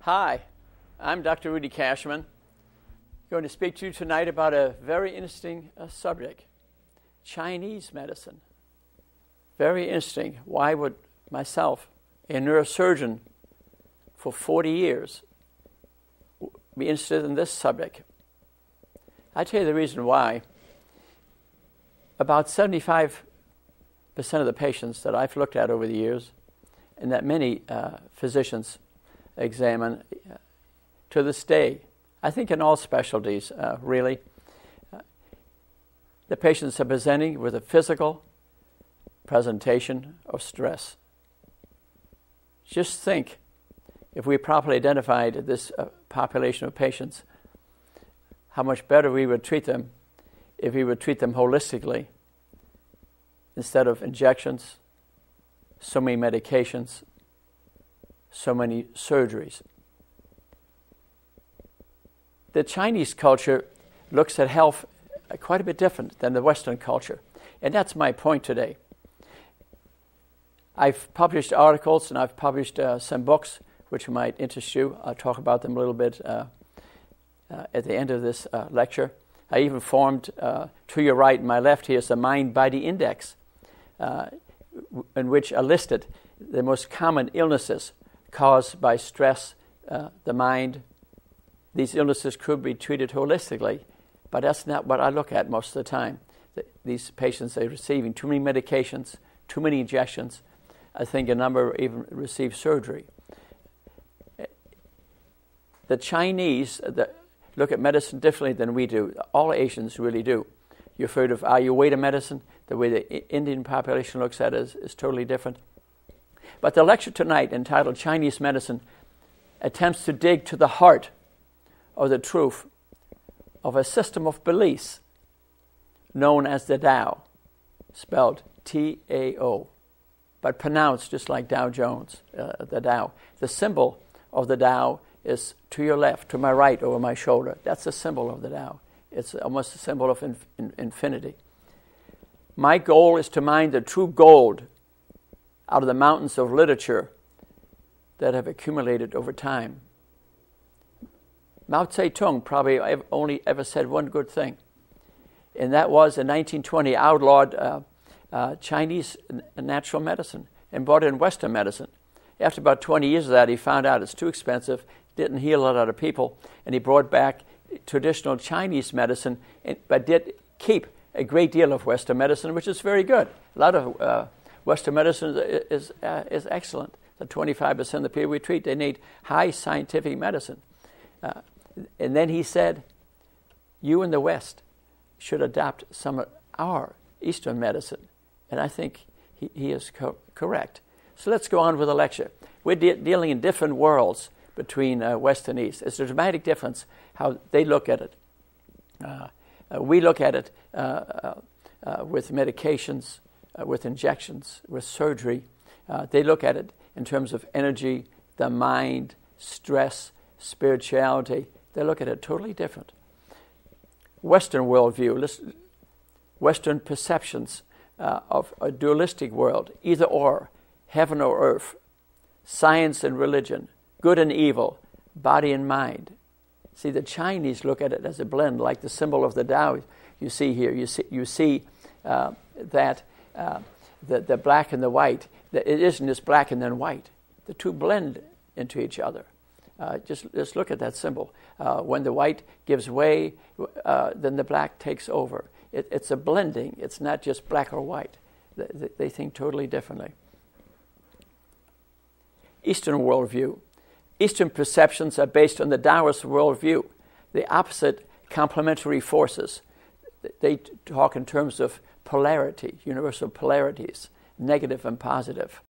Hi, I'm Dr. Rudy Cashman. I'm going to speak to you tonight about a very interesting subject, Chinese medicine. Very interesting. Why would myself, a neurosurgeon for 40 years, be interested in this subject? I tell you the reason why. About 75% of the patients that I've looked at over the years, and that many physicians examine to this day, I think in all specialties, really, the patients are presenting with a physical presentation of stress. Just think, if we properly identified this population of patients, how much better we would treat them if we would treat them holistically instead of injections, so many medications, so many surgeries. The Chinese culture looks at health quite a bit different than the Western culture, and that's my point today. I've published articles and I've published some books which might interest you. I'll talk about them a little bit at the end of this lecture. I even formed, to your right and my left here, is the Mind-Body Index, in which are listed the most common illnesses caused by stress, the mind. These illnesses could be treated holistically, but that's not what I look at most of the time. These patients are receiving too many medications, too many injections. I think a number even receive surgery. The Chinese look at medicine differently than we do. All Asians really do. You've heard of Ayurveda medicine. The way the Indian population looks at it is totally different. But the lecture tonight, entitled Chinese Medicine, attempts to dig to the heart of the truth of a system of beliefs known as the Tao, spelled T-A-O, but pronounced just like Dow Jones, the Tao. The symbol of the Tao is to your left, to my right, over my shoulder. That's the symbol of the Tao. It's almost a symbol of infinity. My goal is to mine the true gold out of the mountains of literature that have accumulated over time. Mao Zedong probably only ever said one good thing, and that was in 1920 outlawed Chinese natural medicine and brought in Western medicine. After about 20 years of that, he found out it's too expensive, didn't heal a lot of people, and he brought back traditional Chinese medicine, but did keep a great deal of Western medicine, which is very good. A lot of Western medicine is excellent. The 25% of the people we treat, they need high scientific medicine. And then he said, you in the West should adopt some of our Eastern medicine. And I think he is correct. So let's go on with the lecture. We're dealing in different worlds between West and East. It's a dramatic difference how they look at it. We look at it with medications, with injections, with surgery. They look at it in terms of energy, the mind, stress, spirituality. They look at it totally different. Western worldview, Western perceptions of a dualistic world, either or, heaven or earth, science and religion, good and evil, body and mind. See, the Chinese look at it as a blend, like the symbol of the Tao you see here. You see that the black and the white, it isn't just black and then white. The two blend into each other. Just look at that symbol. When the white gives way, then the black takes over. It's a blending. It's not just black or white. They think totally differently. Eastern worldview. Eastern perceptions are based on the Taoist worldview, the opposite complementary forces. They talk in terms of polarity, universal polarities, negative and positive.